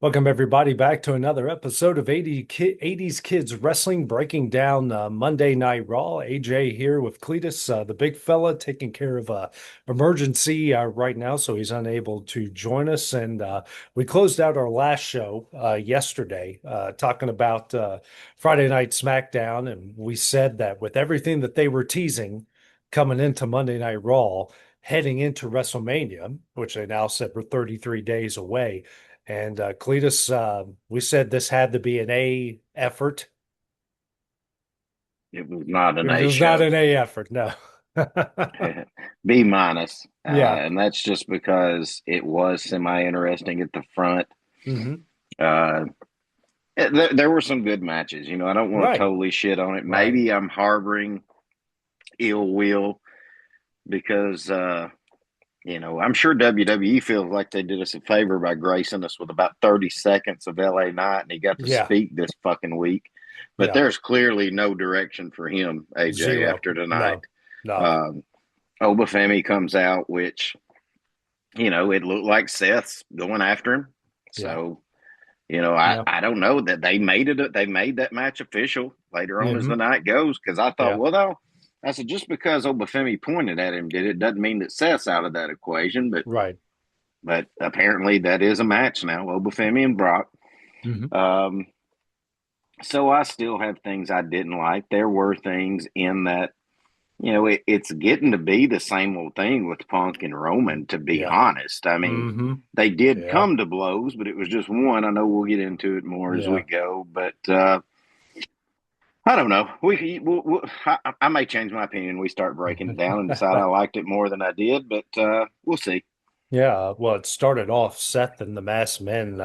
Welcome everybody back to another episode of 80s Kids Wrestling, breaking down Monday Night Raw. AJ here with Cletus, the big fella, taking care of emergency right now, so he's unable to join us. And we closed out our last show yesterday, talking about Friday Night SmackDown, and we said that with everything that they were teasing coming into Monday Night Raw, heading into WrestleMania, which they now said were 33 days away. And Cletus, we said this had to be an A effort. It was not an It A was not show. an A effort, no. B minus. Yeah. And that's just because it was semi interesting at the front. Hmm. Uh, there were some good matches. I don't want to Right. totally shit on it. Right. Maybe I'm harboring ill will because, I'm sure WWE feels like they did us a favor by gracing us with about 30 seconds of LA Knight, and he got to Yeah. speak this fucking week. But Yeah. there's clearly no direction for him, AJ, Zero. after tonight. No. No. Um, Oba Femi comes out, which, it looked like Seth's going after him. Yeah. So, I, Yeah. I don't know that they made it. They made that match official later on as Hmm. the night goes. Cause I thought, Yeah. well, no, I said, just because Oba Femi pointed at him did it doesn't mean that Seth's out of that equation. Right. But apparently that is a match now, Oba Femi and Brock. Hmm. Um, so I still have things I didn't like. There were things in that it's getting to be the same old thing with Punk and Roman, to be Yeah. honest. I mean, Hmm. they did Yeah. come to blows, but it was just one. I know we'll get into it more as we Yeah. go, but I don't know. I may change my opinion. We start breaking it down and decide I liked it more than I did, but we'll see. Yeah, well, it started off Seth and the Masked Men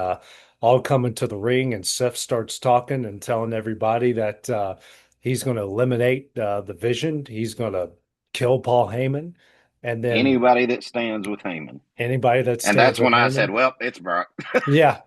all coming to the ring, and Seth starts talking and telling everybody that he's going to eliminate the Vision. He's going to kill Paul Heyman, and then Anybody that stands with Heyman. anybody that And stands that's with when I said, Heyman. well, it's Brock. Yeah.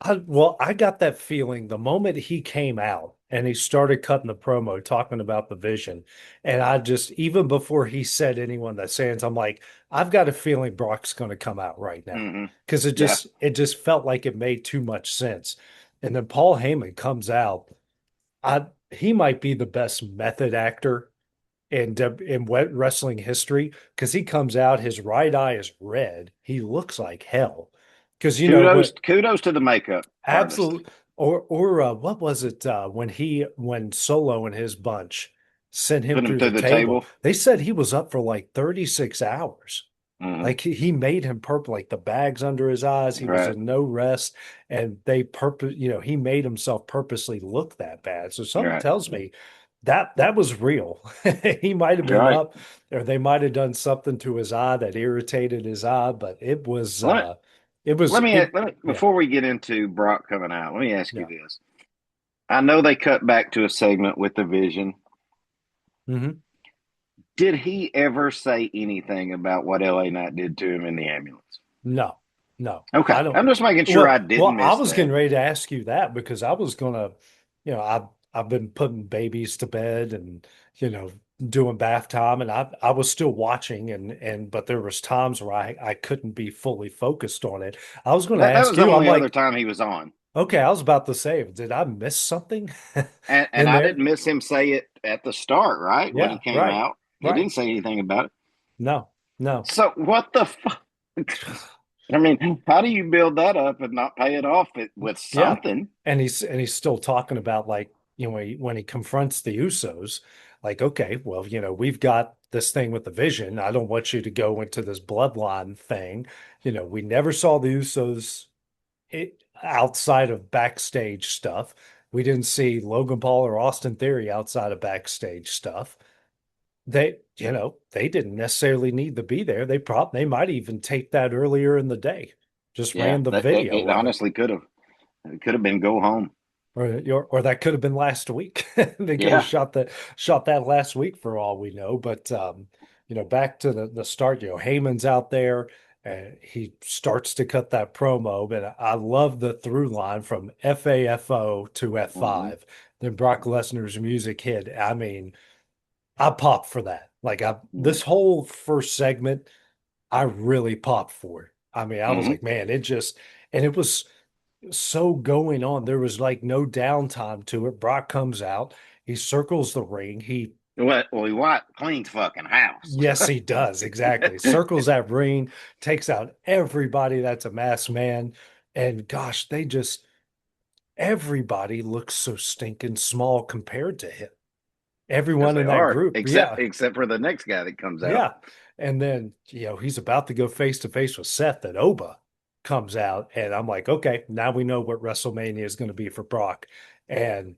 I got that feeling the moment he came out and he started cutting the promo talking about the Vision. And I just, even before he said anyone that stands, I'm like, I've got a feeling Brock's going to come out right now. Hmm. Because Yeah. it just felt like it made too much sense. And then Paul Heyman comes out. He might be the best method actor in wrestling history because he comes out, his right eye is red. He looks like hell. Because you know what? Kudos to the makeup artist. Absolutely. Or what was it when Solo and his bunch sent him Put him through through the the table? table. They said he was up for like 36 hours. Hmm. Like he made him purple, like the bags under his eyes. He was Right. in no rest, and he made himself purposely look that bad. So something Right. tells me that was real. He might have been Right. up, or they might have done something to his eye that irritated his eye, but Let let me yeah, before we get into Brock coming out, let me ask you yeah. this. I know they cut back to a segment with the Vision. Hmm. Did he ever say anything about what LA Knight did to him in the ambulance? No, no, Okay. I don't. I'm just making sure I didn't I miss was that. getting ready to ask you that because I was gonna, I've been putting babies to bed and doing bath time, and I was still watching, but there was times where I couldn't be fully focused on it. I was going to That ask was the you. I'm only other like, time he was on. okay, I was about to say, did I miss something And in I there? didn't miss him say it at the start, right? When he Yeah, came right, out. He right. didn't say anything about it. No, no. So what the fuck? I mean, how do you build that up and not pay it off with Yeah. something? And he's still talking about like, when he confronts the Usos, like, okay, well, we've got this thing with the Vision. I don't want you to go into this bloodline thing. We never saw the Usos outside of backstage stuff. We didn't see Logan Paul or Austin Theory outside of backstage stuff. They didn't necessarily need to be there. They might even tape that earlier in the day. Just Yeah, ran the that it video of it. honestly could have. It could have been go home. Or that could have been last week. They could have Yeah. shot that last week for all we know. But back to the start, Heyman's out there and he starts to cut that promo. But I love the through line from FAFO to Hmm. F5. Then Brock Lesnar's music hit. I mean, I popped for that. Like this whole first segment, I really popped for it. I mean, I was Hmm. like, man, it just and it was. so going on. There was like no downtime to it. Brock comes out, he circles the ring. What cleans fucking house. Yes, he does. Exactly. Circles that ring, takes out everybody that's a masked man. And gosh, everybody looks so stinking small compared to him. Because Everyone they in that are, group. except Yeah. except for the next guy that comes out. Yeah. And then, he's about to go face to face with Seth, and Oba comes out. And I'm like, okay, now we know what WrestleMania is going to be for Brock. And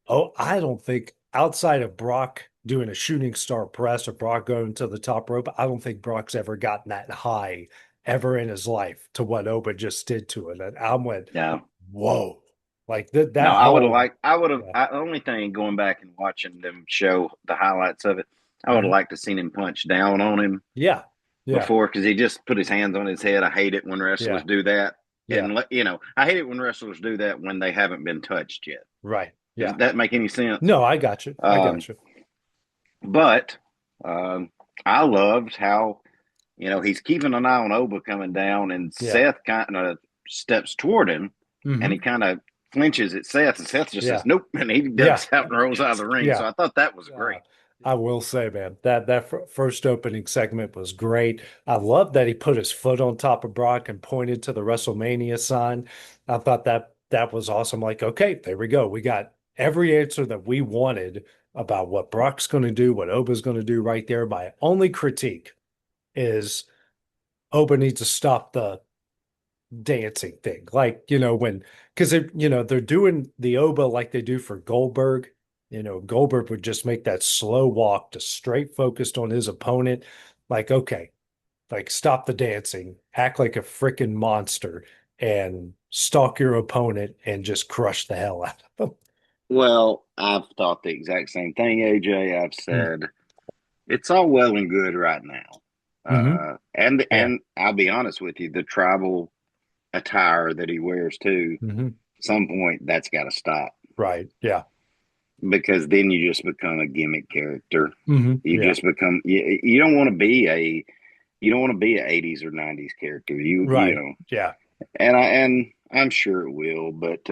oh, I don't think outside of Brock doing a shooting star press or Brock going to the top rope, I don't think Brock's ever gotten that high ever in his life to what Oba just did to it. And I went, Yeah. whoa. Like that No, that whole I would have, yeah. the only thing going back and watching them show the highlights of it, I would have Mhm. liked to seen him punch down on him Yeah. Yeah. before because he just put his hands on his head. I hate it when wrestlers Yeah. do that. Yeah. And, I hate it when wrestlers do that when they haven't been touched yet. Right. Does Yeah. that make any sense? No, I got you. I Um, got you. but um, I loved how, he's keeping an eye on Oba coming down, and Yeah. Seth kind of steps toward him, and Hmm. he kind of flinches at Seth, and Seth just Yeah. says, nope, and he Yeah. ducks out and rolls out of the ring. Yeah. So I thought that was Uh, great. I will say, man, that first opening segment was great. I love that he put his foot on top of Brock and pointed to the WrestleMania sign. I thought that was awesome. Like, okay, there we go. We got every answer that we wanted about what Brock's going to do, what Oba's going to do right there. My only critique is Oba needs to stop the dancing thing. Like, because they're doing the Oba like they do for Goldberg. Goldberg would just make that slow walk to straight focused on his opponent. Like, okay, like stop the dancing, act like a freaking monster and stalk your opponent and just crush the hell out of them. Well, I've thought the exact same thing, AJ. I've Mm. said it's all well and good right now. Hmm. And Yeah. and I'll be honest with you, the tribal attire that he wears too, Hmm. at some point that's got to stop Right. Yeah. because then you just become a gimmick character. Hmm. You Yeah. just become you don't want to be a you don't want to be an 80s or 90s character. You Right. know, Yeah. and I'm sure it will, but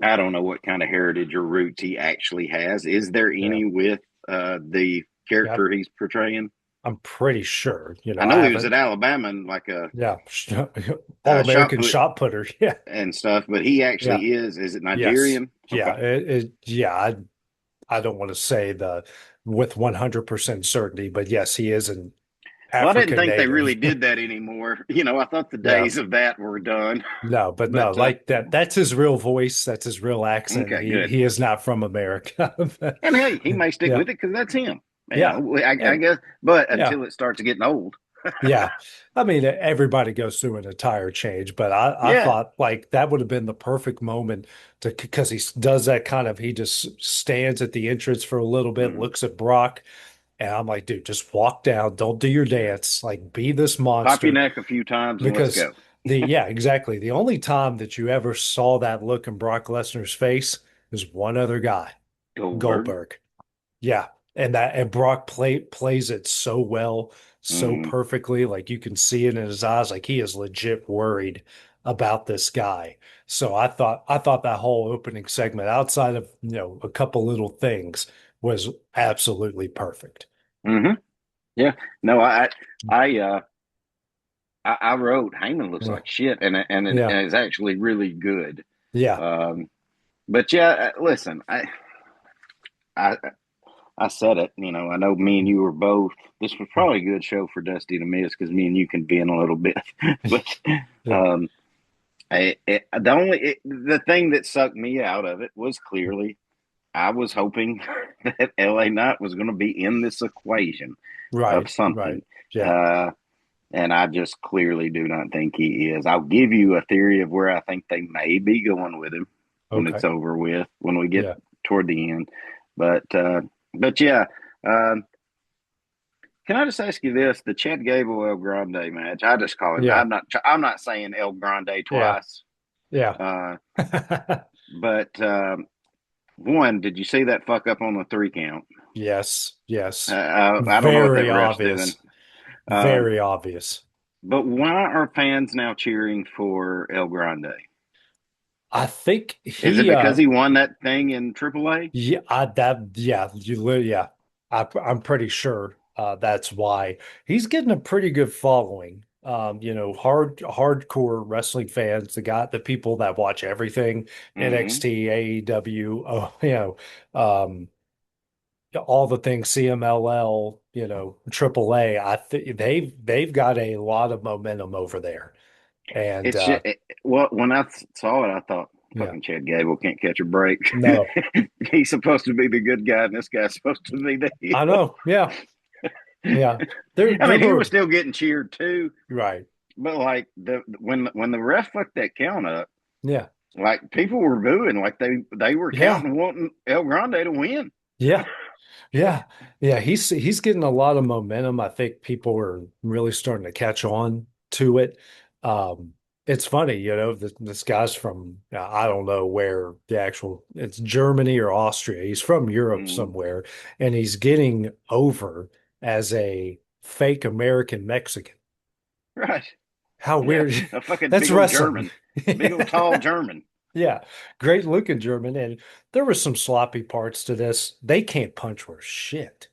I don't know what kind of heritage or roots he actually has. Is there Yeah. any with the Yeah. character he's portraying? I'm pretty sure. I I know he was at haven't. Alabama and like Yeah. All shot American put shot putter. Yeah. and stuff, but he Yeah. actually is. Is it Yes. Nigerian? Yeah. Okay. Yeah. I don't want to say the with 100% certainty, but yes, he is an Well, I didn't African think they really native. did that anymore. I thought the Yeah. days of that were done. No, but no, But like that's his real voice, that's his real accent. okay, He good. he is not from America. And hey, he may stick Yeah. with it because that's him. Yeah. I And guess. But yeah. until it starts getting old, Yeah. I mean, everybody goes through an attire change, but I yeah. thought like that would have been the perfect moment because he does that kind of, he just stands at the entrance for a little bit, Mm, looks at Brock, and I'm like, dude, just walk down, don't do your yeah. dance, like be this Pop your monster. neck a few times and let's Because go. yeah, exactly. The only time that you ever saw that look in Brock Lesnar's face is one other guy, Goldberg. Goldberg. Yeah, and Brock plays it so well, so Mm-hmm. perfectly. Like you can see it in his eyes, like he is legit worried about this guy. So I thought that whole opening segment, outside of a couple little things, was absolutely perfect. Mm-hmm. Yeah. No, I, uh, I wrote Heyman looks Yeah, like shit, and yeah, it's actually really good. yeah, Um, but yeah, listen, I, I said it. I know me and you were both. This was probably a good show for Dusty to miss because me and you can vent a little bit. But yeah, um, the thing that sucked me out of it was clearly I was hoping that LA Knight was going to be in this equation of right, right, something. yeah, Uh, and I just clearly do not think he is. I'll give you a theory of where I think they may be going with him when it's okay, over with, when we get yeah, toward the end. But yeah, um, can I just ask you this? The Chad Gable El Grande match. I just call him. yeah, I'm not saying El Grande yeah, twice. yeah. Uh, but one, did you see that fuck up on the 3 count? Yes, yes. I don't know what that Very ref's doing. obvious. Um, Very obvious. but why are fans now cheering for El Grande? I think Is it he because he won that thing in AAA? yeah, yeah. I'm pretty sure that's why he's getting a pretty good following. Hardcore wrestling fans, the people that watch everything, Mm-hmm. NXT, AEW, um, all the things CMLL, AAA. I think they've got a lot of momentum over there, and It's just, well, when I saw it, I thought, yeah, fucking Chad Gable can't catch a break. no, He's supposed to be the good guy, and this guy's supposed to be the I heel. know, yeah, yeah. There I there mean, he were was still getting cheered too, right, but like when the ref fucked that count up, yeah. like people were booing, like they were Yeah, counting wanting El Grande to win. yeah, yeah, yeah. He's getting a lot of momentum. I think people are really starting to catch on to it. Um, it's funny, this guy's from I don't know where the actual it's Germany or Austria. He's from Europe Mm-hmm. somewhere, and he's getting over as a fake American Mexican. Right. How Yeah. weird. A fucking That's big old wrestling. German. Big old tall German. Yeah, great looking German, and there were some sloppy parts to this. They can't punch worth shit.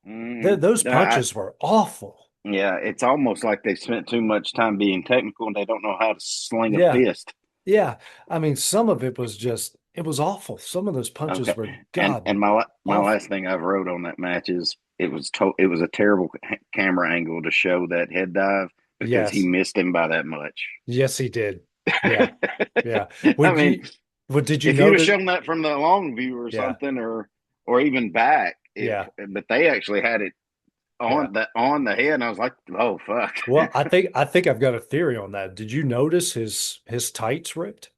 Mm. Those I, punches were awful. yeah, it's almost like they spent too much time being technical and they don't know how to sling a Yeah, fist. yeah. I mean, some of it was just it was awful. Some of those punches Okay. were And god my awful. last thing I've wrote on that match is it was a terrible camera angle to show that head dive because he Yes, missed him by that much. yes, he did. Yeah, yeah. I Would mean, you? What did you if you'd know have that? shown that from the long view or Yeah, something, or even back, yeah, but they actually had it yeah. on the head, and I was like, oh fuck. Well, I think I've got a theory on that. Did you notice his tights ripped?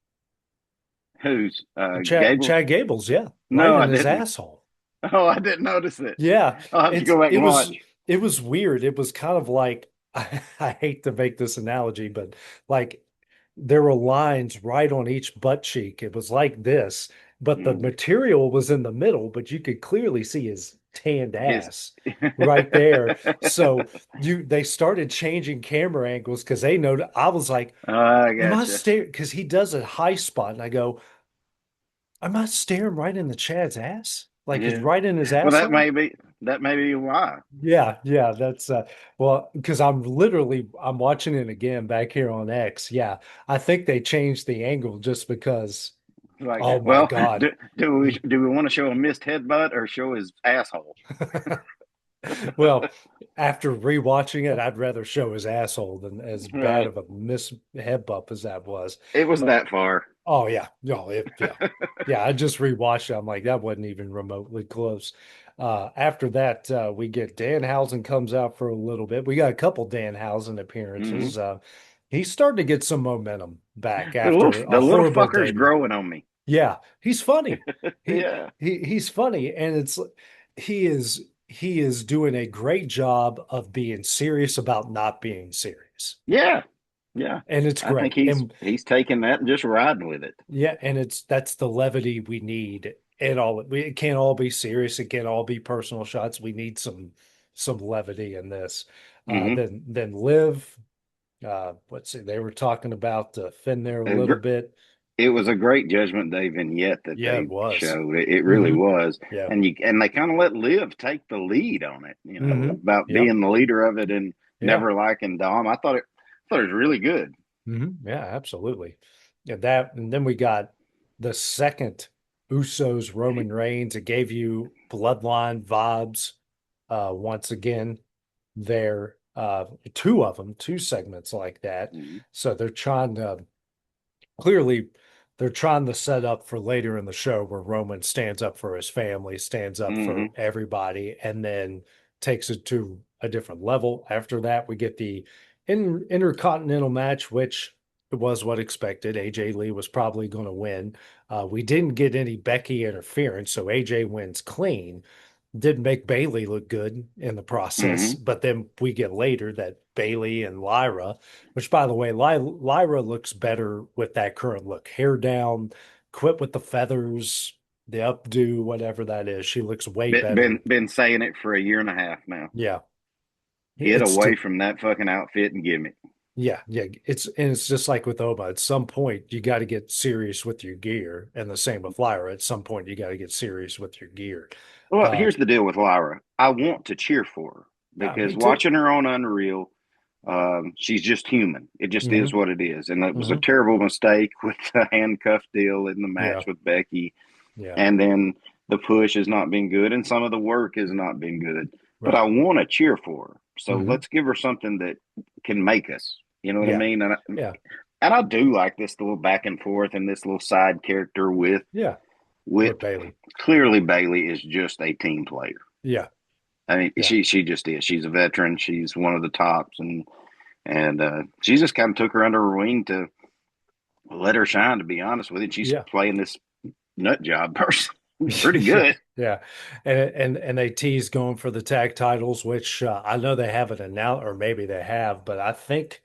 Who's Chad Gable's? Gable's, yeah, right No, in I his didn't. asshole. Oh, I didn't notice it. Yeah, I'll have to it's go back it and was watch. it was weird. It was kind of like I hate to make this analogy, but like there were lines right on each butt cheek. It was like this, but the Mm. material was in the middle, but you could clearly see his tanned His. ass right there. So they started changing camera angles because they know I was like, I am I gotcha. staring? Because he does a high spot, and I go, am I staring right in the Chad's ass? Like he's Yeah. right in his Well, asshole? that may be why. Yeah, that's well, because I'm watching it again back here on X. Yeah, I think they changed the angle just because, Like, oh my well, God. do we want to show a missed headbutt or show his asshole? Well, after rewatching it, I'd rather show his asshole than as bad Right. of a miss head bump as that was. It was But that far. oh yeah, no, yeah. Yeah, I just rewatched it. I'm like, that wasn't even remotely close. After that, we get Danhausen comes out for a little bit. We got a couple Danhausen Hmm. appearances. He's starting to get some momentum back after a The little horrible fucker's debut. growing on me. Yeah, he's funny. Yeah. He's funny, and he is doing a great job of being serious about not being serious, Yeah. Yeah. and it's I think great. And he's taking that and just riding with it. yeah, and that's the levity we need. And it can't all be serious. It can't all be personal shots. We need some levity in this. Hmm. Then Liv. Let's see. They were talking about Finn there a little bit. It was a great Judgment Day vignette that Yeah, it they was. showed. It really Hmm. was, Yeah. and they kind of let Liv take the lead on it. You know, Hmm. about Yep. being the leader of it and Yeah. never liking Dom. I thought it was really good. Yeah, absolutely. Yeah, and then we got the second Usos Roman Reigns. It gave you bloodline vibes once again there. Two of them, two segments like that. Mm-hmm. So clearly they're trying to set up for later in the show where Roman stands up for his family, stands up for Mm-hmm. everybody, and then takes it to a different level. After that, we get the intercontinental match, which was what expected. AJ Lee was probably going to win. We didn't get any Becky interference, so AJ wins clean. Did make Bailey look good in the process, Mm-hmm. but then we get later that Bailey and Lyra, which by the way, Lyra looks better with that current look. Hair down, quit with the feathers, the updo, whatever that is. She looks way better. Been saying it for a year and a half now. Yeah. Get It's away from that fucking outfit and give me. Yeah, yeah. It's just like with Oba. At some point, you got to get serious with your gear, and the same with Lyra. At some point, you got to get serious with your gear. Well, Uh, here's the deal with Lyra. I want to cheer for her Me because too. watching her on Unreal, she's just human. It just is Hmm. what it is. And it was a Hmm. terrible mistake with the handcuff deal in the match Yeah, with Becky. yeah. And then the push has not been good, and some of the work has not been good. But I Right. want to cheer for her. So Hmm. let's give her something that can make us. You know what I Yeah, mean? yeah, And I do like this little back and forth and this little side character yeah. with With Bailey. clearly Bailey is just a team player. Yeah, I mean, yeah, she just is. She's a veteran. She's one of the tops, and she just kind of took her under her wing to let her shine. To be honest with you, she's yeah. playing this nut job person pretty good. Yeah, and they tease going for the tag titles, which I know they haven't announced, or maybe they have, but I think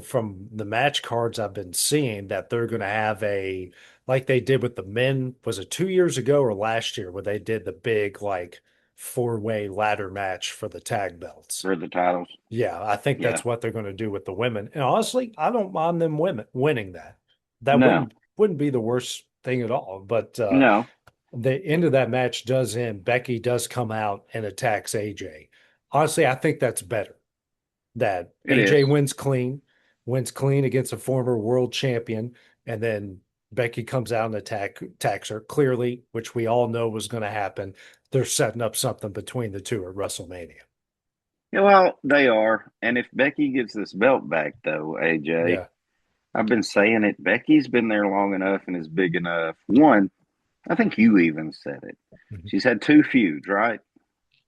from the match cards I've been seeing that they're going to have a like they did with the men. Was it 2 years ago or last year where they did the big like four-way ladder match for the tag belts? For the titles. Yeah, I think Yeah. that's what they're going to do with the women. And honestly, I don't mind them women winning that. That No, wouldn't be the worst thing at all. But no, the end of that match does end. Becky does come out and attacks AJ. Honestly, I think that's better. That it AJ is. wins clean against a former world champion, and then Becky comes out and attacks her clearly, which we all know was going to happen. They're setting up something between the two at WrestleMania. Yeah, well, they are. And if Becky gets this belt back, though, AJ, Yeah. I've been saying it. Becky's been there long enough and is big enough. One, I think you even said it. Hmm. She's had two feuds, right?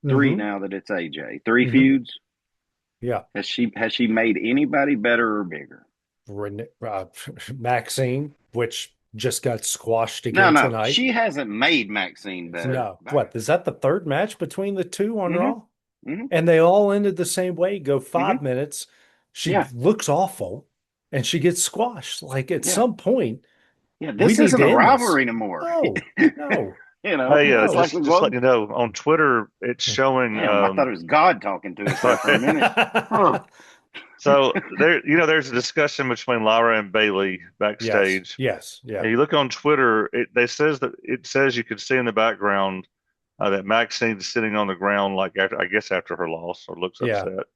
Three Hmm. now that it's AJ. Three Hmm. feuds. Yeah. Has she made anybody better or bigger? Maxine, which just got squashed No, again no, tonight. she hasn't made Maxine better. No, what is that the third match between the two on Mm-hmm. Raw? Mm-hmm. And they all ended the same way, go Mm-hmm. 5 minutes. She Yeah. looks awful and she gets squashed. Like at Yeah. some point, Yeah. we This need isn't to a end this. rivalry anymore. No, no, Hey, It's like no. we just well, letting you know, on Twitter, it's showing. damn, I thought it was God talking to us there Sorry. for a minute. Huh. So there's a discussion between Lyra and Bailey Yes, backstage. yes, yeah, And you look on Twitter, it says you can see in the background that Maxine's sitting on the ground, like after, I guess after her loss, or looks yeah. upset.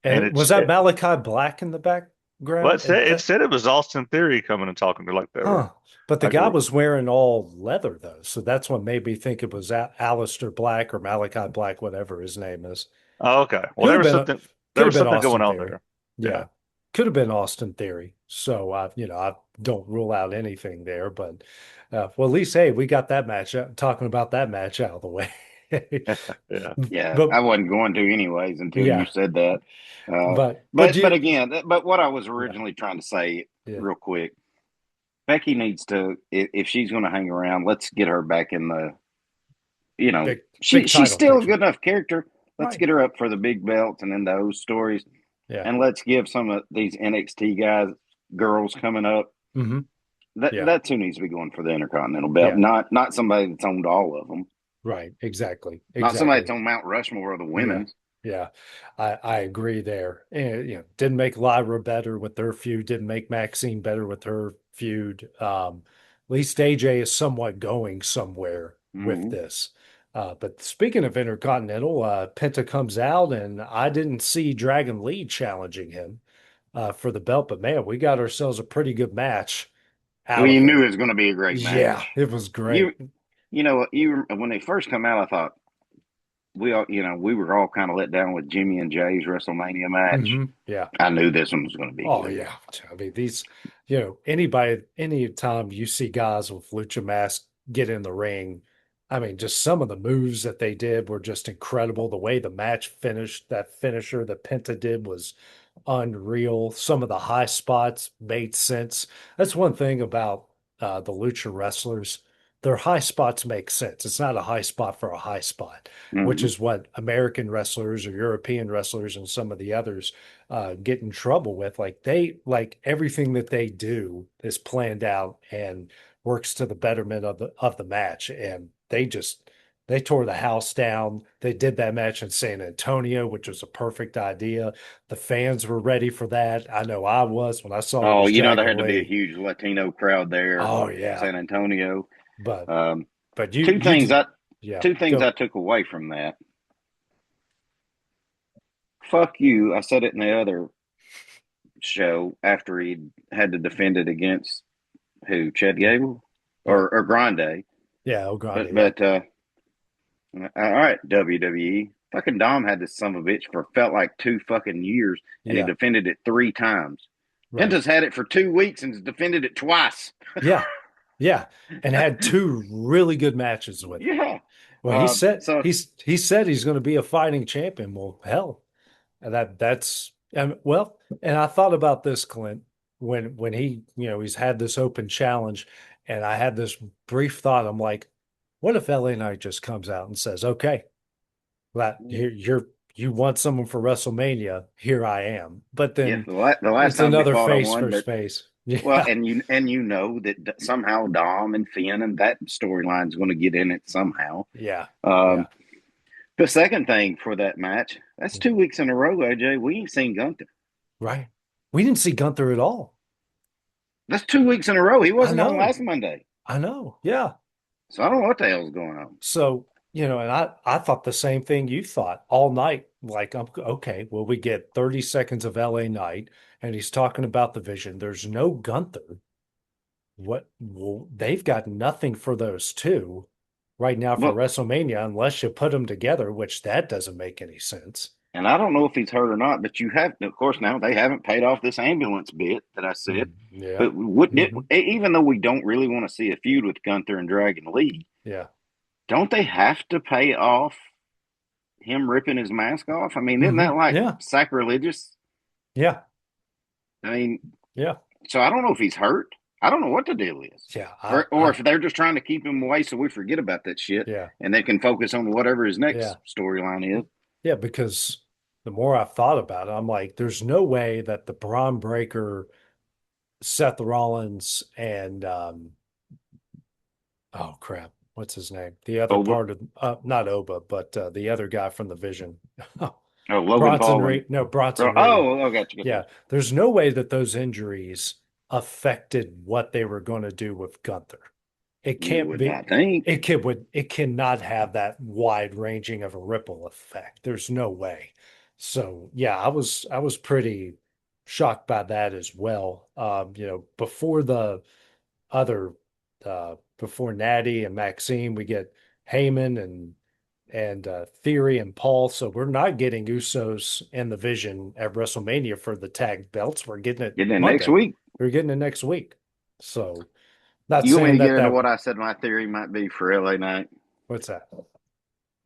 And And was that Malachi Black in the well, background? it said it was Austin Theory coming and talking to her like they were Huh. But the like guy we're. was wearing all leather though, so that's what made me think it was Alistair Black or Malachi Black, whatever his name is. Oh, okay. Well, Could have been there could have was been something going Austin on Theory. there. Yeah. Yeah. Could have been Austin Theory. So I don't rule out anything there, but well, at least hey, we got that match talking about that match out of the way. Yeah. Yeah, But I wasn't going to anyways until you yeah, said that. but But you again, but what I was yeah, originally trying to say, yeah, real quick, Becky needs to, if she's going to hang around, let's get her back in the, big big she's title still a picture. good enough character. Let's Right. get her up for the big belts and then those stories, Yeah. and let's give some of these NXT guys, girls coming up. Hmm. Yeah. That's who needs to be going for the Intercontinental belt, Yeah. not somebody that's owned all of them, Right. Exactly. not somebody Exactly. that's on Mount Rushmore of the Yeah. women's. Yeah. I agree there. And didn't make Lyra better with their feud, didn't make Maxine better with her feud. At least AJ is somewhat going somewhere with Mm-hmm. this. But speaking of Intercontinental, Penta comes out and I didn't see Dragon Lee challenging him for the belt, but man, we got ourselves a pretty good match Well, out you of it. knew it was going to be a great Yeah, match. it was You great. you when they first come out, I thought we were all kind of let down with Jimmy and Jay's WrestleMania match. Yeah. I knew this one was going to be Oh good. yeah. I mean, anytime you see guys with lucha masks get in the ring, I mean, just some of the moves that they did were just incredible. The way the match finished, that finisher that Penta did was unreal. Some of the high spots made sense. That's one thing about the lucha wrestlers. Their high spots make sense. It's not a high spot for a high spot, which Mm-hmm. is what American wrestlers or European wrestlers and some of the others get in trouble with. Like everything that they do is planned out and works to the betterment of the match, and They tore the house down. They did that match in San Antonio, which was a perfect idea. The fans were ready for that. I know I was when I saw it Oh, was you know, there Dragon had to be a Lee. huge Latino crowd there Oh in yeah, San Antonio. but Um, but you two you things did, I yeah. two things I Go. took away from that. Fuck you. I said it in the other show after he had to defend it against who? Chad Yeah, Gable yeah, or Grande. yeah. El Grande, But yeah, all right, WWE. Fucking Dom had this son of a bitch for felt like 2 fucking years, and he yeah. defended it 3 times. Right. Penta's had it for 2 weeks and has defended it twice. Yeah, yeah, and had two really good matches with it. Yeah. Well, he said So he's going to be a fighting champion. Well, hell, and that's and well, and I thought about this, Clint, when he, he's had this open challenge, and I had this brief thought. I'm like, what if LA Knight just comes out and says, "Okay, that you want someone for WrestleMania? Here I am." But yeah, then the last it's time they another fought, I face won. versus But face. well, Yeah, and you know that somehow Dom and Finn and that storyline is going to get in it somehow. yeah, Um, yeah. the second thing for that match, that's 2 weeks in a row, AJ. We ain't seen Gunther. Right. We didn't see Gunther at all. That's 2 weeks in a row. He I wasn't on know. last Monday. I know. Yeah. So I don't know what the hell's going on. So, and I thought the same thing you thought all night. Like, okay, well, we get 30 seconds of LA Knight, and he's talking about the vision. There's no Gunther. What? Well, they've got nothing for those two right now for Well, WrestleMania unless you put them together, which that doesn't make any sense. and I don't know if he's hurt or not, but you have, of course, now they haven't paid off this ambulance bit that I said. Yeah. But wouldn't it, Hmm. even though we don't really want to see a feud with Gunther and Dragon Lee, Yeah. don't they have to pay off him ripping his mask off? I mean, isn't that like Yeah. sacrilegious? Yeah. I mean, Yeah. so I don't know if he's hurt. I don't know what the deal is. Yeah. Or if they're just trying to keep him away so we forget about that shit Yeah. and they can focus on whatever his Yeah. next storyline is. Yeah, because the more I've thought about it, I'm like, there's no way that the Braun Breaker, Seth Rollins, and oh crap, what's his name? The other Oba, part of not Oba, but the other guy from the Vision. Logan Bronson Paul and Reed. No, Bronson Reed. oh, I got you. Yeah, there's no way that those injuries affected what they were going to do with Gunther. It You can't would be. not think. It cannot have that wide ranging of a ripple effect. There's no way. So yeah, I was pretty shocked by that as well. Before the other before Natty and Maxine, we get Heyman and Theory and Paul. So we're not getting Usos and the Vision at WrestleMania for the tag belts. We're getting it Getting it next Monday. week. We're getting it next week. So not You want me saying to get that into that what I said my theory might be for LA Knight? what's that?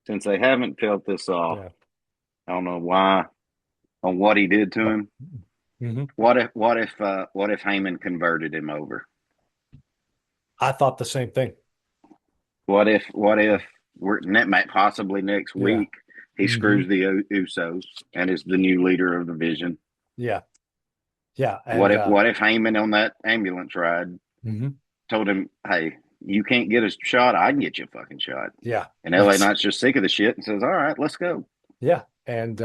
Since they haven't felt this off, Yeah. I don't know why on what he did to him. Hmm. What if Heyman converted him over? I thought the same thing. What if and that might possibly next Yeah. week he Hmm. screws the Usos and is the new leader of the Vision? Yeah. Yeah. What And if what if Heyman on that ambulance ride mhm. told him, "Hey, you can't get a shot. I can get you a fucking shot." Yeah. And LA Knight's just sick of the shit and says, "All right, let's go." Yeah. And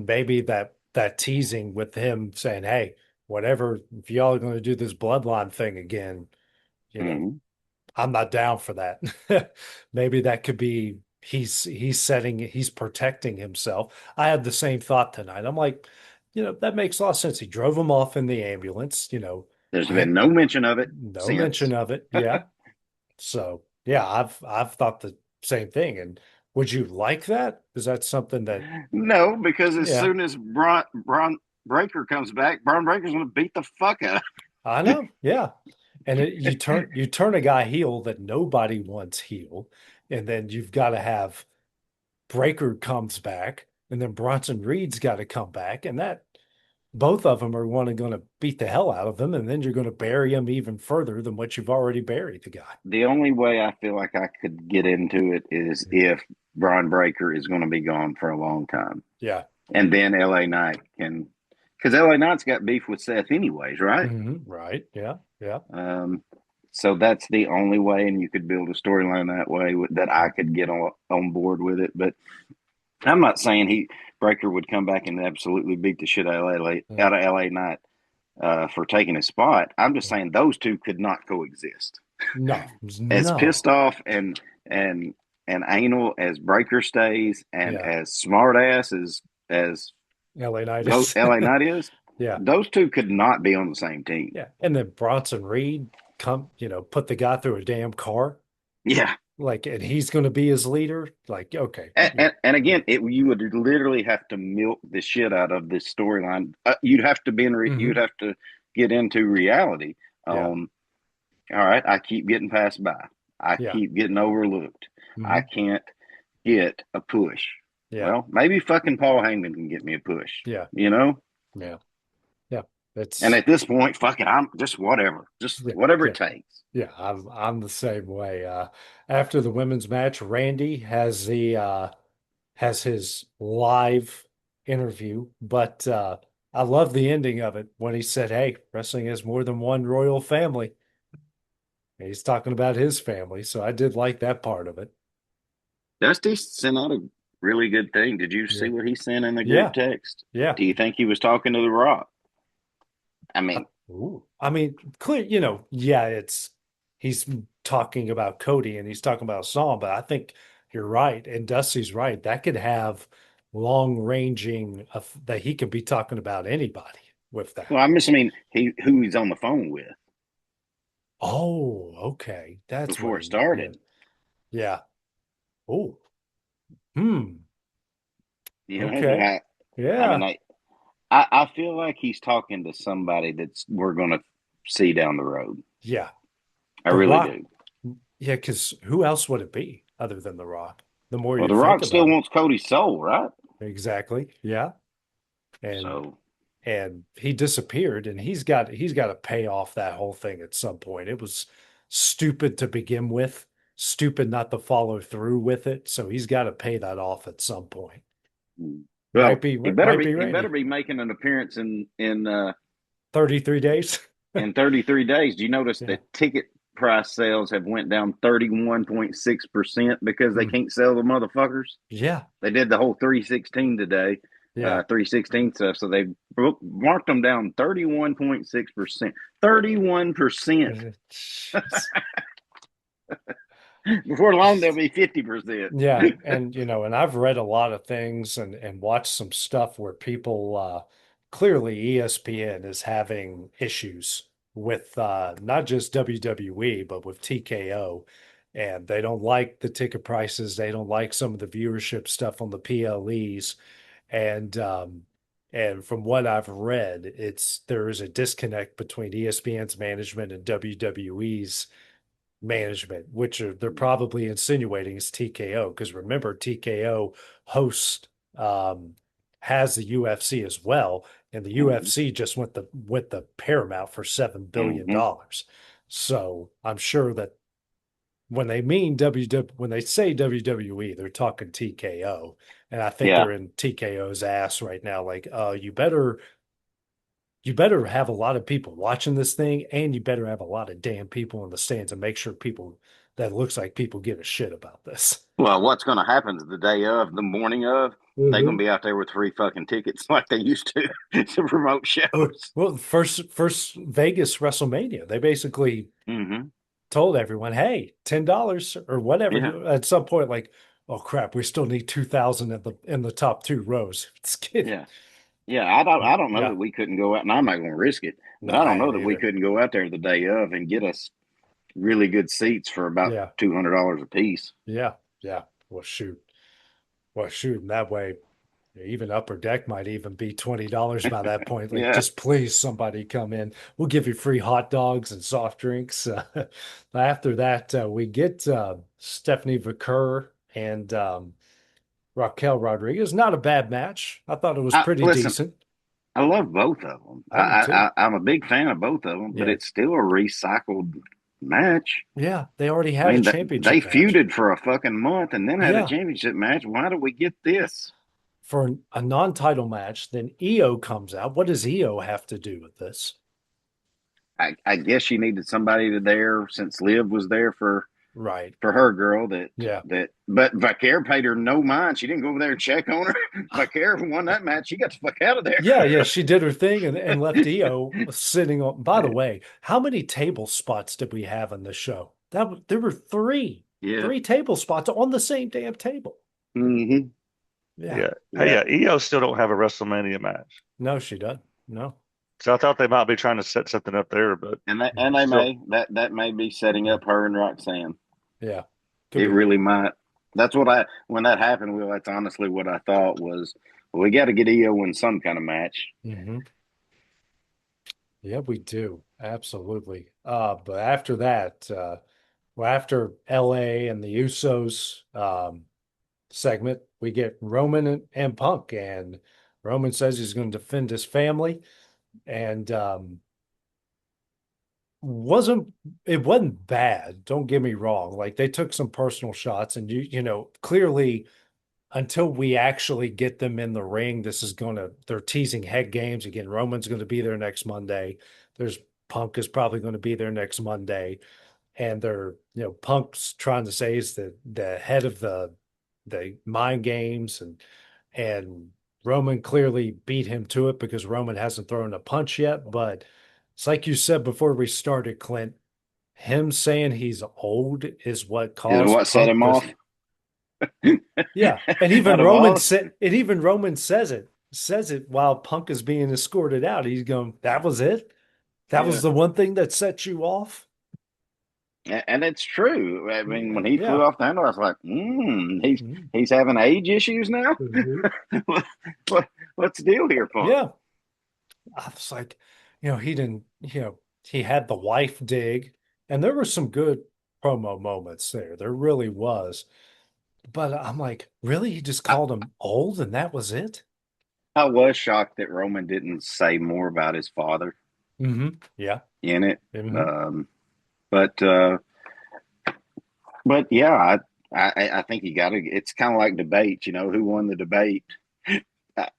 maybe that teasing with him saying, "Hey, whatever, if y'all are going to do this bloodline thing again, you know, Mm-hmm. I'm not down for that." Maybe that could be he's protecting himself. I had the same thought tonight. I'm like, that makes a lot of sense. He drove him off in the ambulance, There's been no mention of it no since. mention of it. Yeah. So yeah, I've thought the same thing. And would you like that? Is that something that No, because as yeah, soon as Braun Breaker comes back, Braun Breaker's going to beat the fuck out of I know. Yeah. And you turn a guy heel that nobody wants heel, and then you've got to have Breaker comes back, and then Bronson Reed's got to come back, and that both of them are going to beat the hell out of him, and then you're going to bury him even further than what you've already buried the guy. The only way I feel like I could get into it is Mm. if Braun Breaker is going to be gone for a long time. Yeah. And then LA Knight can, because LA Knight's got beef with Seth anyways, right? Hmm. Right. Yeah. Yeah. Um, So that's the only way, and you could build a storyline that way that I could get on board with it. But I'm not saying Breaker would come back and absolutely beat the shit Yeah. out of LA Knight for taking his spot. I'm just saying those two could not coexist. No, As no. pissed off and and anal as Breaker stays, and Yeah. as smart ass as LA Knight is. LA Knight is, Yeah. those two could not be on the same team. Yeah. And then Bronson Reed put the guy through a damn car. Yeah. Like, and he's going to be his leader. Like, okay. Yeah. And Yeah. again, you would literally have to milk the shit out of this storyline. You'd Hmm. have to get into reality. Yeah. All right, I keep getting passed by. I Yeah. keep getting overlooked. I Hmm. can't get a push. Yeah. Well, maybe fucking Paul Heyman can get me a push. Yeah. You know. Yeah. Yeah. And It's at this point, fuck it, I'm just yeah. whatever Yeah. it takes. Yeah. I'm the same way. After the women's match, Randy has his live interview, but I love the ending of it when he said, "Hey, wrestling is more than one royal family." And he's talking about his family, so I did like that part of it. Dusty sent out a really good thing. Did you see Yeah. what he sent in the group Yeah. text? Yeah. Do you think he was talking to The Rock? I mean, Ooh. I mean, clear, yeah, he's talking about Cody and he's talking about Saul, but I think you're right, and Dusty's right. That could have long ranging of that he could be talking about anybody with that. well, I mean, who he's on the phone with Oh, okay. That's what before it he, yeah. started. Yeah. Oh, hmm. You know, Okay. I mean, Yeah. I feel like he's talking to somebody that's we're going to see down the road. Yeah. I The really Rock. do. Yeah, because who else would it be other than The Rock? The more Well, you The think Rock still about it. wants Cody's soul, right? Exactly. Yeah. And So, he disappeared and he's got to pay off that whole thing at some point. It was stupid to begin with, stupid not to follow through with it. So he's got to pay that off at some point. well, Might be he better ready. be making an appearance 33 days. in 33 days. Do you notice Yeah. that ticket price sales have went down 31.6% because they Mm. can't sell the motherfuckers? Yeah. They did the whole 316 today, Yeah. 316 stuff. So they marked them down 31.6%. 31%. Jeez. Before long, they'll be 50%. Yeah, and and I've read a lot of things and watched some stuff where people clearly ESPN is having issues with not just WWE but with TKO, and they don't like the ticket prices, they don't like some of the viewership stuff on the PLEs, and from what I've read, there is a disconnect between ESPN's management and WWE's management, which they're probably insinuating is TKO. Because remember, TKO host um, has the UFC as well, and the Mm-hmm. UFC just went the Paramount for $7 billion. Mm-hmm. So I'm sure that when they mean WW when they say WWE, they're talking TKO, and I think Yeah. they're in TKO's ass right now. Like, you better have a lot of people watching this thing, and you better have a lot of damn people in the stands and make sure people that looks like people give a shit about this. Well, what's going to happen is the day of, the morning of, they're going Mm-hmm. to be out there with free fucking tickets like they used to promote Oh, shows. well, first Vegas WrestleMania, they basically Mm-hmm. told everyone, "Hey, $10 or Yeah. whatever." At some point, like, "Oh crap, we still need 2,000 in the top two rows." It's kidding. Yeah. Yeah, I don't know Yeah, that we couldn't go out, and I'm not going to risk it, no, but I don't I ain't know that we either. couldn't go out there the day of and get us really good seats for about Yeah, $200 a piece. yeah, yeah. Well, shoot. And that way, even Upper Deck might even be $20 by that point. Like, Yeah. just please, somebody come in. We'll give you free hot dogs and soft drinks. After that, we get Stephanie Vaquer and Raquel Rodriguez. Not a bad match. I thought it was pretty Listen, decent. I love both of them. I do too. I'm a big fan of both of them, but Yeah. it's still a recycled match. Yeah. They already I had a mean, they championship match. feuded for a fucking month and then had a Yeah. championship match. Why do we get this? For a non title match, then EO comes out. What does EO have to do with this? I guess she needed somebody to there since Liv was there Right. for her girl Yeah. but Vaquer paid her no mind. She didn't go over there and check on her. Vaquer won that match. She got the fuck out of there. Yeah, yeah, she did her thing and left Io sitting on. By the way, how many table spots did we have on the show? There were Yeah. three table spots on the same damn table. Mm-hmm. Yeah. Yeah. Hey, Yeah. yeah, EO still don't have a WrestleMania match. No, she doesn't. No. So I thought they might be trying to set something up there, but And they still, may that may be setting Yeah. up her and Roxanne. Yeah. Could It be. really might. That's what I when that happened. Well, that's honestly what I thought was. Well, we got to get Io in some kind of match. Hmm. Yeah, we do. Absolutely. But after that, well, after LA and the Usos segment, we get Roman and Punk, and Roman says he's going to defend his family, and wasn't it wasn't bad. Don't get me wrong. Like they took some personal shots, and clearly until we actually get them in the ring, they're teasing head games again. Roman's going to be there next Monday. There's Punk is probably going to be there next Monday, and Punk's trying to say he's the head of the mind games, and Roman clearly beat him to it because Roman hasn't thrown a punch yet. But it's like you said before we started, Clint, him saying he's old is what Is caused what set Punk him to. off Yeah, and out of all? Even Roman says it while Punk is being escorted out. He's going, "That was it. That was Yeah, the one thing that set you off." and it's true. I mean, when he flew Yeah. off the handle, I was like, Mhm. he's having age issues now. Mhm. what, what's the deal here, Punk? Yeah. I was like, he didn't, he had the wife dig, and there were some good promo moments there. There really was. But I'm like, really? He just I, called him old and that was it? I was shocked that Roman didn't say more about his father Hmm. Yeah. in it. Hmm. Um, but uh, but yeah, I think you got to. It's kind of like debate. Who won the debate?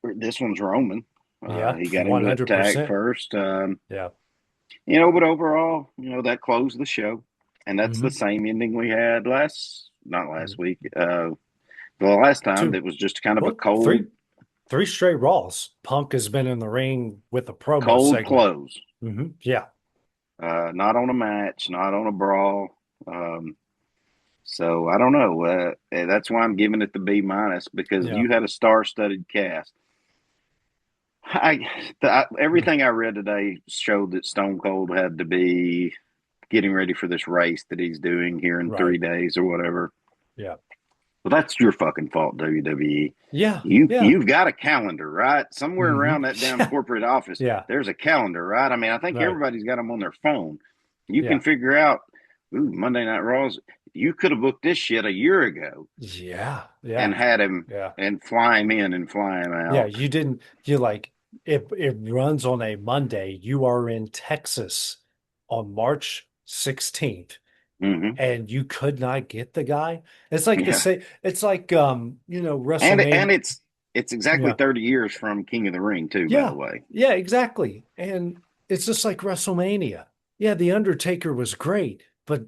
This one's Roman. Yeah. He got him to attack 100%. first. Yeah. But overall, that closed the show, and that's the Hmm. same ending we had not last week. The last time Two, that was just kind of a what? cold, Three straight Raws. Punk has been in the ring with a promo cold segment. close. Yeah. Not on a match, not on a brawl. So I don't know. That's why I'm giving it the B minus because Yeah. you had a star-studded cast. Everything I read today showed that Stone Cold had to be getting ready for this race that he's doing here in Right. 3 days or whatever. Yeah. Well, that's your fucking fault, WWE. Yeah. Yeah. You've got a calendar, right? Somewhere Hmm. around that damn corporate office, Yeah. there's a calendar, right? I mean, I think Right. everybody's got them on their phone. You can Yeah. figure out, Monday Night Raws. You could have booked this shit a year ago Yeah. and Yeah. had him Yeah. and fly him in and fly him Yeah, out. you like it runs on a Monday. You are in Texas on March 16th Hmm. and you could not get the guy. It's like the Yeah, same it's like and WrestleMania. it's exactly Yeah. 30 years from King of the Ring too. By the Yeah. way, Yeah, exactly. And it's just like WrestleMania. Yeah, The Undertaker was great, but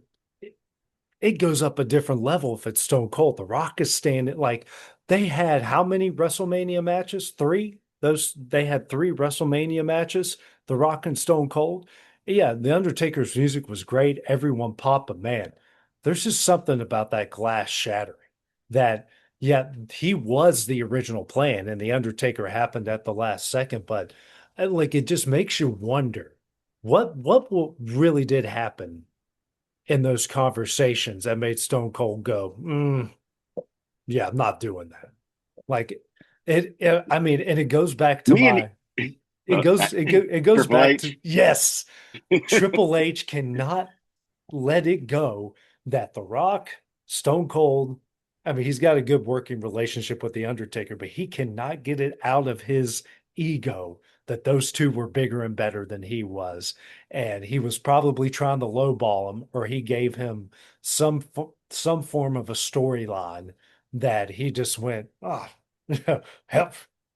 it goes up a different level if it's Stone Cold. The Rock is standing like they had how many WrestleMania matches? Three? They had three WrestleMania matches, The Rock and Stone Cold. Yeah, The Undertaker's music was great. Everyone popped, but man, there's just something about that glass shattering that, yeah, he was the original plan and The Undertaker happened at the last second, but like it just makes you wonder really did happen in those conversations that made Stone Cold go, yeah, I'm not doing that. Like I mean, and it goes back to me and my, it goes Triple back to, H. yes, Triple H cannot let it go that The Rock, Stone Cold, I mean, he's got a good working relationship with The Undertaker, but he cannot get it out of his ego that those two were bigger and better than he was. And he was probably trying to lowball him, or he gave him some form of a storyline that he just went, oh, hell,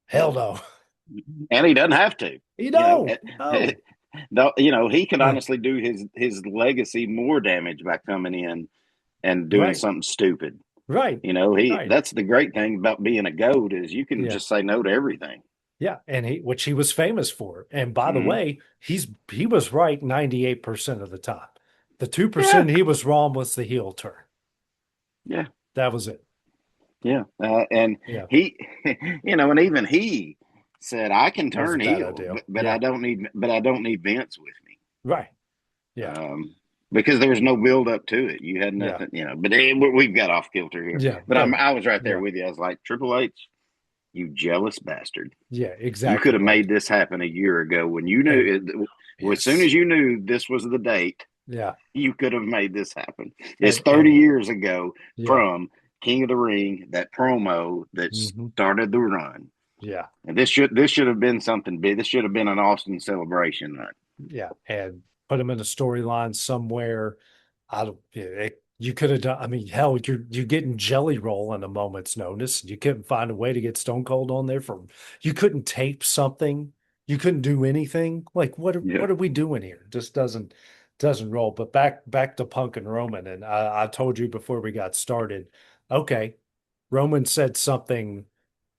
hell no. And he doesn't have to. You You know, know, no. he could Yeah. honestly do his legacy more damage by coming in and doing Right. something stupid. Right. He Right. that's the great thing about being a goat is you can Yeah. just say no to everything. Yeah. And which he was famous for. And by the Hmm. way, he was right 98% of the time. The Yeah, 2% he was wrong was the heel turn. yeah, That was it. yeah. And Yeah. he, and even he said, "I can That was a turn bad heel, idea. but Yeah. I don't need Vince with me." Right. Yeah. Because there was no build up to it. You had Yeah. nothing, But we've got off kilter here. Yeah. But Yeah. I was right there Yeah. with you. I was like, Triple H, you jealous bastard. Yeah. You could Exactly. have made Like, this happen a year ago when you and knew. Well, as soon yes. as you knew this was the date, Yeah. you could have made this happen. It's And 30 years ago yeah. from King of the Ring, that promo that Hmm. started the run. Yeah. And this should have been something big. This should have been an Austin celebration run. Yeah. And put him in a storyline somewhere. I don't, you could have done, I mean, hell, you're getting Jelly Roll in a moment's notice. You couldn't find a way to get Stone Cold on there you couldn't tape something. You couldn't do anything. Like, Yeah. what are we doing here? Just doesn't roll. But back to Punk and Roman. And I told you before we got started, okay, Roman said something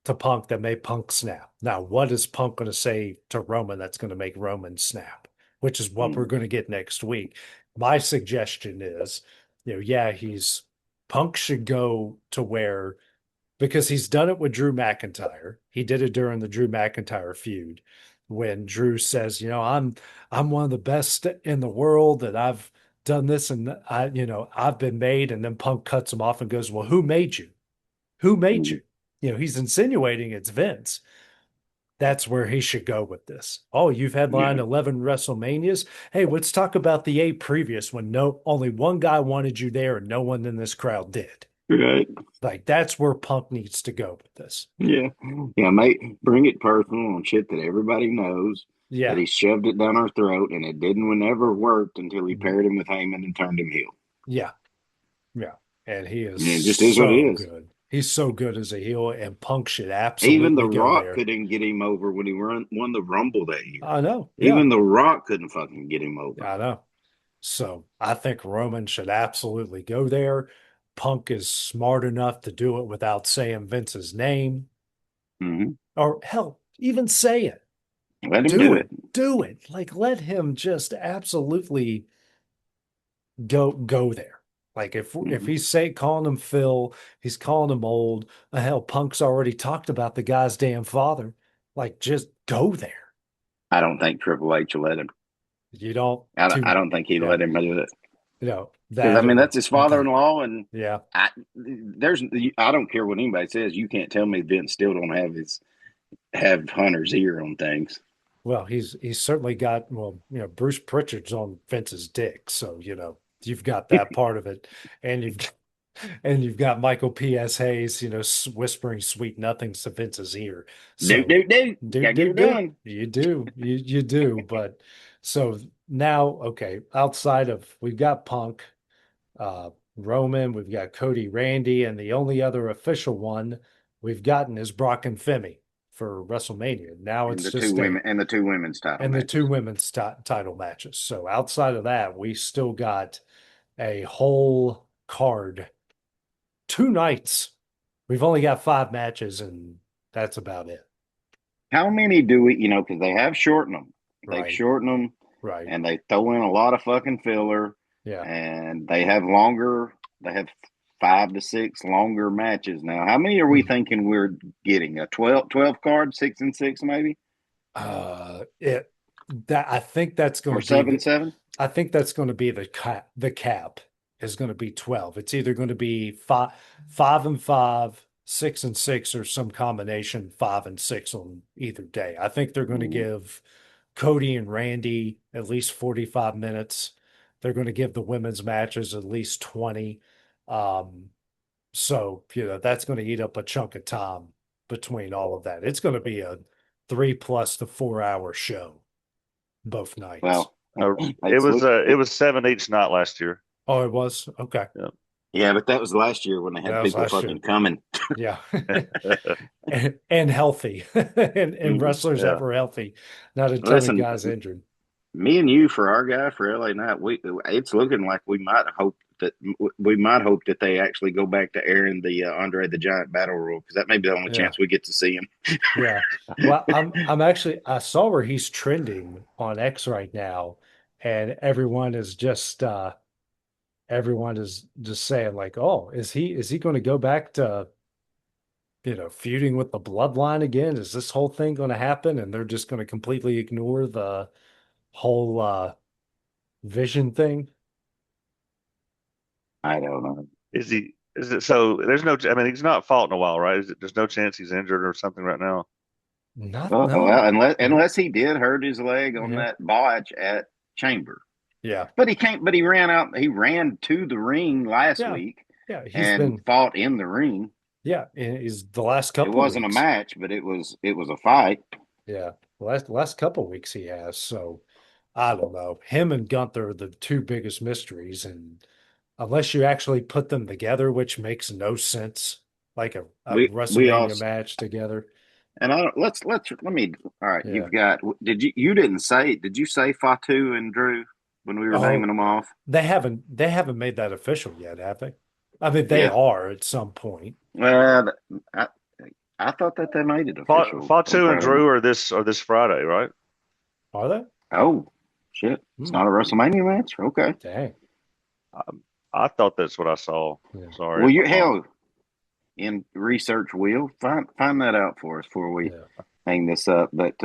to Punk that made Punk snap. Now, what is Punk going to say to Roman that's going to make Roman snap? Which is what we're Mm. going to get next week. My suggestion is, yeah, Punk should go to where because he's done it with Drew McIntyre. He did it during the Drew McIntyre feud when Drew says, I'm one of the best in the world that I've done this and I've been made, and then Punk cuts him off and goes, well, who made you? Who made Mm. you? He's insinuating it's Vince. That's where he should go with this. Oh, you've headlined Yeah. 11 WrestleManias. Hey, let's talk about the 8 previous when only one guy wanted you there and no one in this crowd did. Right. Like that's where Punk needs to go with this. Yeah. Yeah. Bring it personal on shit that everybody knows that Yeah. he shoved it down our throat and it didn't never worked until he paired him with Heyman and turned him heel. Yeah. Yeah. And he is Yeah, it just is what it so is. good. He's so good as a heel, and Punk should Even The absolutely go Rock there. couldn't get him over when he won the Rumble that year. I know. Yeah. Even The Rock couldn't fucking get him over. I know. So I think Roman should absolutely go there. Punk is smart enough to do it without saying Vince's name, Mm-hmm. or hell, even say it. Let him Do do it. it. Do it. Like let him just absolutely go there. Like if Mm-hmm. he's calling him Phil, he's calling him old. Hell, Punk's already talked about the guy's damn father. Like just go there. I don't think Triple H will let him. You don't I too don't think he'd yeah, let him do it because I that mean or that's his okay. father-in-law, and Yeah. I don't care what anybody says. You can't tell me Vince still don't have Hunter's ear on things. Well, he's certainly got Bruce Pritchard's on Vince's dick, so you've got that part of it, and you've got Michael P.S. Hayes, whispering sweet nothings to Vince's ear. Do So do do. Gotta get do her do done. you do, but so now okay, outside of we've got Punk, Roman, we've got Cody, Randy, and the only other official one we've gotten is Brock and Femi for WrestleMania. Now And it's the two just women and the two women's title and the two matches. women's title matches. So outside of that, we still got a whole card, 2 nights. We've only got 5 matches, and that's about it. How many do we? Because they have shortened them. They've Right, shortened them, right, and they throw in a lot of fucking filler, yeah. and they have longer. They have 5 to 6 longer matches now. How many are we Mm. thinking we're getting? A 12 card, 6 and 6 maybe, It that I think that's going or to be 7-7. I think that's going to be the cap is going to be 12. It's either going to be 5 and 5, 6 and 6, or some combination 5 and 6 on either day. I think they're going to Mm. give Cody and Randy at least 45 minutes. They're going to give the women's matches at least 20. Um, so, that's going to eat up a chunk of time between all of that. It's going to be a 3 plus to 4 hour show both nights. Well, It it's was look. uh, it was 7 each night last year. Oh, it was? Okay. Yeah, but that was last year when they had That was people last fucking year. coming. Yeah. And healthy and Mhm. wrestlers that Yeah. were healthy, not a ton of Listen, guys injured. me and you for our guy for LA Knight, it's looking like we might hope that they actually go back to airing the Andre the Giant battle royal because that may be the only Yeah. chance we get to see him. Yeah. Well, I'm actually I saw where he's trending on X right now, and everyone is just saying like, "Oh, is he going to go back to, feuding with the bloodline again? Is this whole thing going to happen?" And they're just going to completely ignore the whole vision thing. I don't know. Is he? Is it so? There's no. I mean, he's not fought in a while, right? Is it? There's no chance he's injured or something right now. Not Well, no. No. unless he did hurt his leg on Yeah. that botch at Chamber, Yeah. but he can't. But he ran out. He ran to the ring last Yeah. week Yeah. He's and been fought in the ring. yeah, he's the last It couple wasn't a weeks. match, but it was a fight. Yeah. Last couple weeks he has. So I don't know. Him and Gunther are the two biggest mysteries, and unless you actually put them together, which makes no sense, like a We WrestleMania also match together. and I don't, let me. All right, Yeah. you've got. You didn't say? Did you say Fatu and Drew when we were naming Oh, them off? they haven't made that official yet, have they? I mean, they Yeah. are at some point. Well, I I thought that they made it official. I'm Fatu and trying to Drew remember. are this Friday, right? Are they? Oh shit! It's Hmm. not a WrestleMania match. Okay. Dang. I thought that's what I saw. Yeah. Sorry Well, if you I'm wrong. hell in research wheel find that out for us before we Yeah. hang this up. But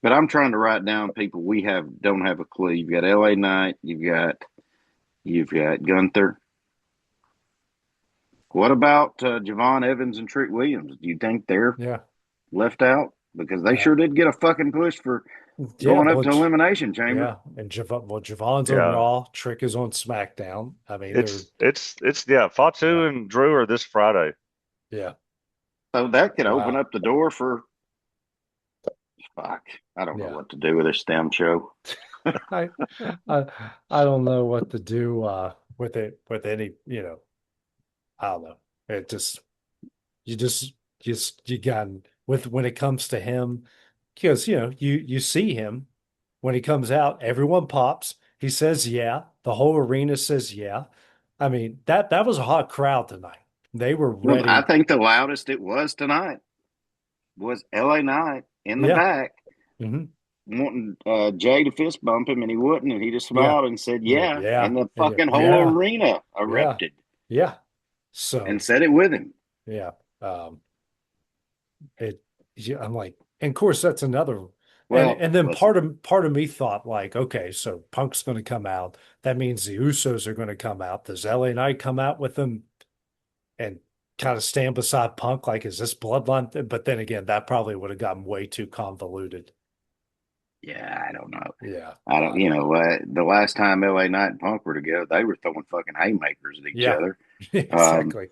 I'm trying to write down people we don't have a clue. You've got L.A. Knight. You've got Gunther. What about Javon Evans and Trick Williams? Do you think they're Yeah. left out? Because they Uh, sure did get a fucking push for yeah. going up Well, to Elimination Chamber. yeah. And Javon's on Yeah, Raw. Trick is on SmackDown. I mean, they're it's yeah. Fatu yeah. and Drew are this Friday. Yeah. So that could open Wow. up the door for fuck. I don't know Yeah. what to do with this damn show. I I I don't know what to do with it with any, I don't know. It you just you got with when it comes to him because you see him when he comes out, everyone pops. He says yeah. The whole arena says yeah. I mean, that was a hot crowd tonight. They were Well, I ready. think the loudest it was tonight was L.A. Knight in the Yeah. back Hmm. wanting Jay to fist bump him, and he wouldn't, and he just Yeah. smiled and said, Yeah. "Yeah," Yeah. and the Yeah. fucking whole Yeah. arena Yeah. erupted Yeah. and So said it with him. yeah. Um, it yeah, I'm like, and of course that's another Well, and then listen, part of me thought like, okay, so Punk's gonna come out. That means the Usos are gonna come out. Does LA Knight come out with them and kind of stand beside Punk? Like, is this bloodline But then again, that probably would have gotten way too convoluted. yeah, I don't know. Yeah. I don't, the last time L.A. Knight and Punk were together, they were throwing fucking haymakers at each Yeah. other. Um, Exactly.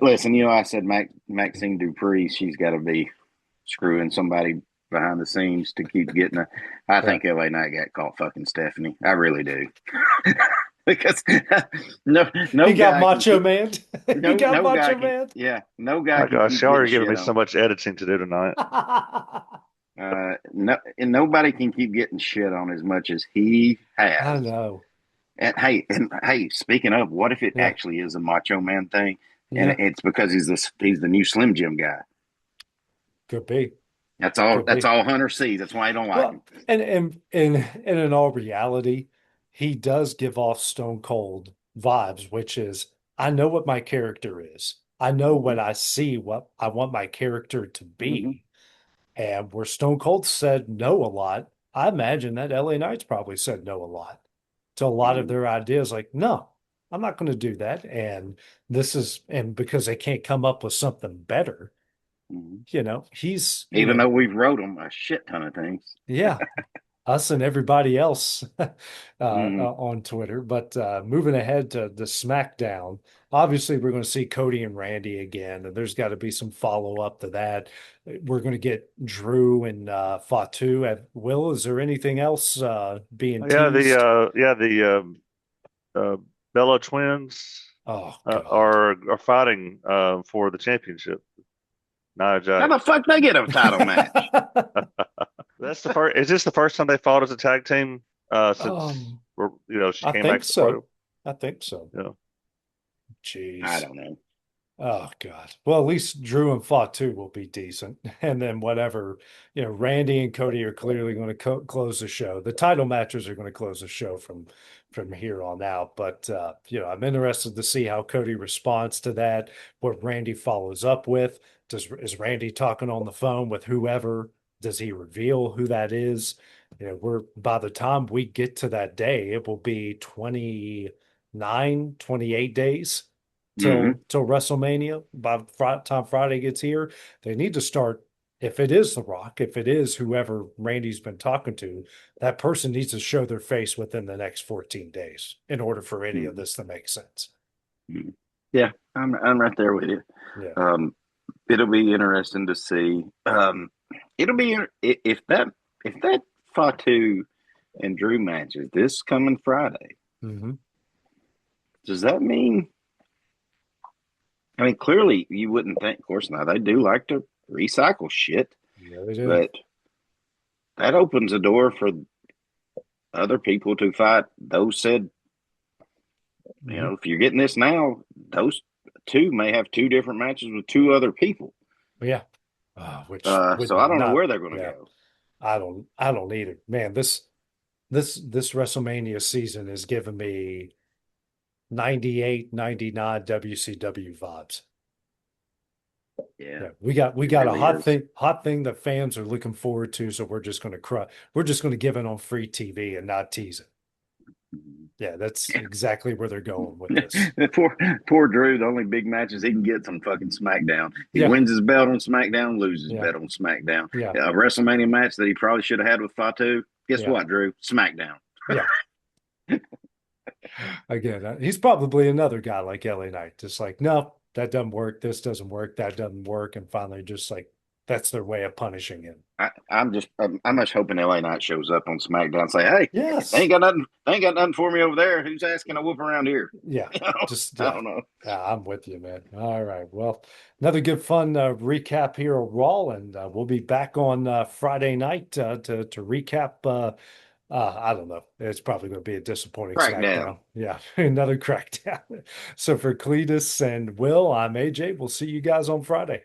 listen, I said Maxine Dupree, she's got to be screwing somebody behind the scenes to keep getting a. I Yeah. think LA Knight got caught fucking Stephanie. I really do. Because no He got guy can Macho keep Man. He got no guy Macho can Man. no guy My can gosh, keep y'all getting are giving shit me so on. much editing to do tonight. No, and nobody can keep getting shit on as much as he I has. know. And hey, speaking of, what if it Yeah. actually is a Macho Man thing, and Yeah. it's because he's the new Slim Jim guy. Could be. That's all. Could That's be. all Hunter sees. That's why I don't like him. Well, and in all reality, he does give off Stone Cold vibes, which is I know what my character is. I know Mm-hmm. what I see, what I want my character to Mm-hmm. be. And where Stone Cold said no a lot, I imagine that LA Knights probably said no a lot to a lot of Mm-hmm. their ideas, like, no, I'm not going to do that. And because they can't come up with something better, Mm-hmm. he's, Even though we've wrote him a shit ton of things. yeah, us and everybody else Mm-hmm. on Twitter. But moving ahead to the SmackDown, obviously we're going to see Cody and Randy again, and there's got to be some follow up to that. We're going to get Drew and Fatu at Will. Is there anything else being Yeah, teased? the uh, Bella twins Oh God. are fighting for the championship. Nia How the Jax. fuck they get a title match? That's the first. Is this the first time they fought as a tag team? Since Um, she I came back think to pro. so. I think so. Yeah. I Jeez. don't know. Oh God. Well, at least Drew and Fatu will be decent, and then whatever, Randy and Cody are clearly going to close the show. The title matches are going to close the show from here on out. But I'm interested to see how Cody responds to that. What Randy follows up with. Is Randy talking on the phone with whoever? Does he reveal who that is? We're by the time we get to that day, it will be 28 days Hmm. till WrestleMania. By the time Friday gets here, they need to start. If it is The Rock, if it is whoever Randy's been talking to, that person needs to show their face within the next 14 days in order for any of Hmm. this to make sense. Yeah, I'm right there with you. Yeah. Um, it'll be interesting to see. It'll be if that Fatu and Drew match is this coming Friday. Mm-hmm. Does that mean? I mean, clearly you wouldn't think. Of course, now they do like to recycle shit, Yeah, they do. but that opens a door for other people to fight those said. Mm-hmm. If you're getting this now, those two may have two different matches with two other people. Yeah. Which would So I don't know not. where they're going to Yeah. go. I don't either. Man, this WrestleMania season has given me 98, 99 WCW vibes. Yeah, Yeah, we got a really is. hot thing that fans are looking forward to, so we're just going to we're just going to give it on free TV and not tease it. Yeah, that's exactly where they're going with this. poor Drew. The only big matches he can get on fucking SmackDown. He Yeah, wins his belt on SmackDown, loses yeah, belt on SmackDown. yeah, A WrestleMania match that he probably should have had with Fatu. Guess yeah, what, Drew? SmackDown. yeah. Again, he's probably another guy like LA Knight, just like, no, that doesn't work. This doesn't work. That doesn't work. And finally, just like that's their way of punishing him. I'm just hoping LA Knight shows up on SmackDown and say, hey, Yes. they ain't got nothing for me over there. Who's asking to whoop around here? Yeah. You know, Just I yeah. don't know. Yeah, I'm with you, man. All right. Well, another good fun recap here of Raw, and we'll be back on Friday night to recap. I don't know. It's probably going to be a disappointing Crackdown. SmackDown. Yeah, another crackdown. So for Cletus and Will, I'm AJ. We'll see you guys on Friday.